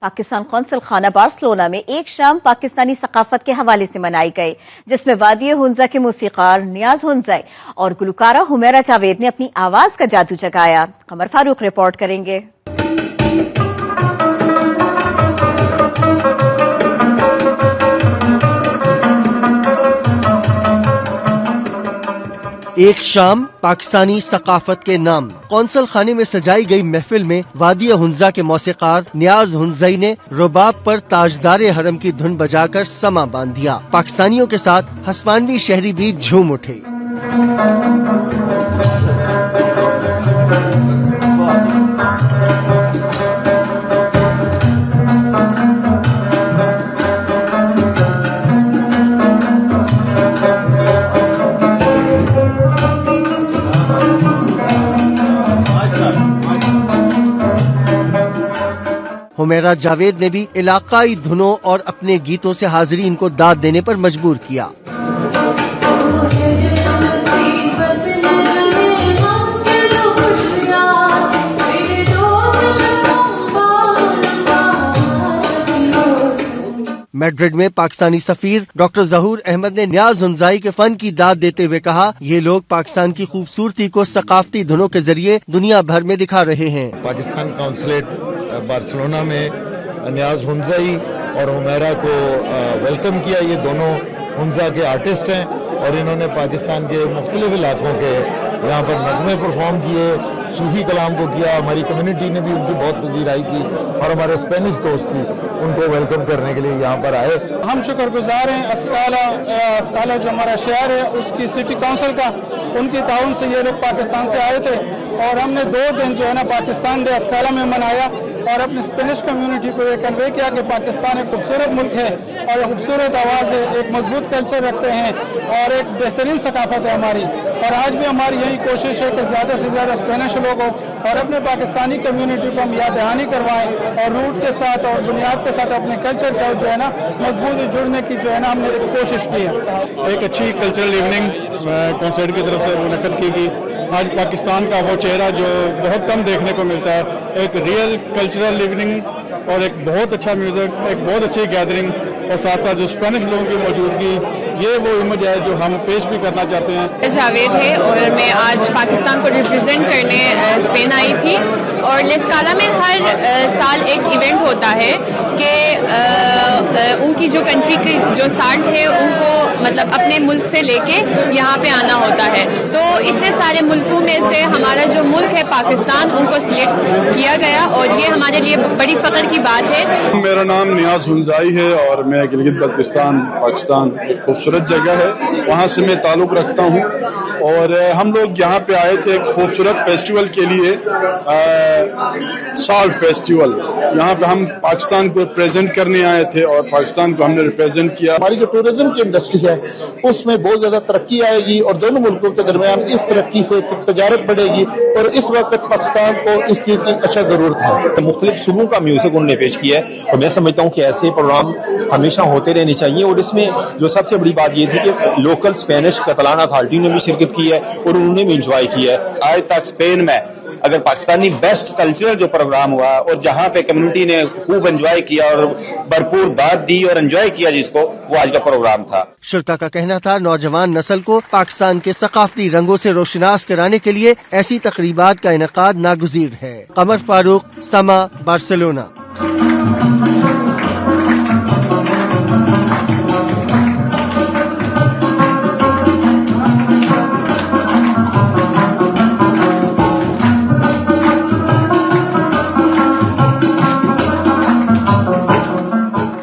پاکستان قونصل خانہ بارسلونا میں ایک شام پاکستانی ثقافت کے حوالے سے منائی گئی، جس میں وادی ہنزا کے موسیقار نیاز ہنزائی اور گلوکارہ حمیرہ جاوید نے اپنی آواز کا جادو جگایا۔ قمر فاروق رپورٹ کریں گے۔ ایک شام پاکستانی ثقافت کے نام قونصل خانے میں سجائی گئی محفل میں وادی ہنزا کے موسیقار نیاز ہنزائی نے رباب پر تاجدار حرم کی دھن بجا کر سما باندھ دیا۔ پاکستانیوں کے ساتھ ہسپانوی شہری بھی جھوم اٹھے۔ حمیرہ جاوید نے بھی علاقائی دھنوں اور اپنے گیتوں سے حاضرین کو داد دینے پر مجبور کیا۔ میڈرڈ میں پاکستانی سفیر ڈاکٹر ظہور احمد نے نیاز ہنزائی کے فن کی داد دیتے ہوئے کہا، یہ لوگ پاکستان کی خوبصورتی کو ثقافتی دھنوں کے ذریعے دنیا بھر میں دکھا رہے ہیں۔ پاکستان قونصلیٹ بارسلونا میں نیاز ہنزائی اور حمیرہ کو ویلکم کیا۔ یہ دونوں ہنزا کے آرٹسٹ ہیں اور انہوں نے پاکستان کے مختلف علاقوں کے یہاں پر نغمے پرفارم کیے، صوفی کلام کو کیا۔ ہماری کمیونٹی نے بھی ان کی بہت پذیرائی کی اور ہمارے اسپینش دوست بھی ان کو ویلکم کرنے کے لیے یہاں پر آئے۔ ہم شکر گزار ہیں اسکالہ جو ہمارا شہر ہے اس کی سٹی کونسل کا، ان کی تعاون سے یہ لوگ پاکستان سے آئے تھے اور ہم نے 2 دن جو ہے نا پاکستان ڈے اسکالہ میں منایا اور اپنی اسپینش کمیونٹی کو یہ کنوے کیا کہ پاکستان ایک خوبصورت ملک ہے اور خوبصورت آواز ہے، ایک مضبوط کلچر رکھتے ہیں اور ایک بہترین ثقافت ہے ہماری، اور آج بھی ہماری یہی کوشش ہے کہ زیادہ سے زیادہ اسپینش لوگ ہوں اور اپنے پاکستانی کمیونٹی کو ہم یاد دہانی کروائیں اور روٹ کے ساتھ اور بنیاد کے ساتھ اپنے کلچر کا جو ہے نا مضبوط جڑنے کی جو ہے نا ہم نے کوشش کی ہے۔ ایک اچھی کلچرل ایوننگ کونسرٹ کی طرف سے منعقد کی گئی۔ آج پاکستان کا وہ چہرہ جو بہت کم دیکھنے کو ملتا ہے، ایک ریئل کلچرل ایوننگ اور ایک بہت اچھا میوزک، ایک بہت اچھی گیدرنگ اور ساتھ ساتھ جو اسپینش لوگوں کی موجودگی، یہ وہ امیج ہے جو ہم پیش بھی کرنا چاہتے ہیں۔ جاوید ہے اور میں آج پاکستان کو ریپرزینٹ کرنے اسپین آئی تھی، اور لیسکالا میں ہر سال ایک ایونٹ ہوتا ہے کہ ان کی جو کنٹری کی جو سانٹ ہے ان کو مطلب اپنے ملک سے لے کے یہاں پہ آنا ہوتا ہے، تو اتنے سارے ملکوں میں سے ہمارا جو ملک ہے پاکستان ان کو سلیکٹ کیا گیا اور یہ ہمارے لیے بڑی فخر کی بات ہے۔ میرا نام نیاز ہنزائی ہے اور میں گلگت بلتستان پاکستان ایک خوبصورت جگہ ہے، وہاں سے میں تعلق رکھتا ہوں، اور ہم لوگ یہاں پہ آئے تھے ایک خوبصورت فیسٹیول کے لیے، سالٹ فیسٹیول۔ یہاں پہ ہم پاکستان کو ریپرزینٹ کرنے آئے تھے اور پاکستان کو ہم نے ریپرزینٹ کیا۔ ہماری جو ٹورزم کی انڈسٹری ہے اس میں بہت زیادہ ترقی آئے گی اور دونوں ملکوں کے درمیان اس ترقی سے تجارت بڑھے گی، اور اس وقت پاکستان کو اس چیز کی اچھا ضرورت ہے۔ مختلف صوبوں کا میوزک انہوں نے پیش کیا ہے اور میں سمجھتا ہوں کہ ایسے پروگرام ہمیشہ ہوتے رہنے چاہیے، اور اس میں جو سب سے بڑی بات یہ تھی کہ لوکل اسپینش کتالان اتھارٹی نے بھی شرکت کی ہے اور انہوں نے بھی انجوائے کیا ہے۔ آج تک اسپین میں اگر پاکستانی بیسٹ کلچرل جو پروگرام ہوا اور جہاں پہ کمیونٹی نے خوب انجوائے کیا اور بھرپور داد دی اور انجوائے کیا جس کو، وہ آج کا پروگرام تھا۔ شرکا کا کہنا تھا نوجوان نسل کو پاکستان کے ثقافتی رنگوں سے روشناس کرانے کے لیے ایسی تقریبات کا انعقاد ناگزیر ہے۔ قمر فاروق، سما، بارسلونا۔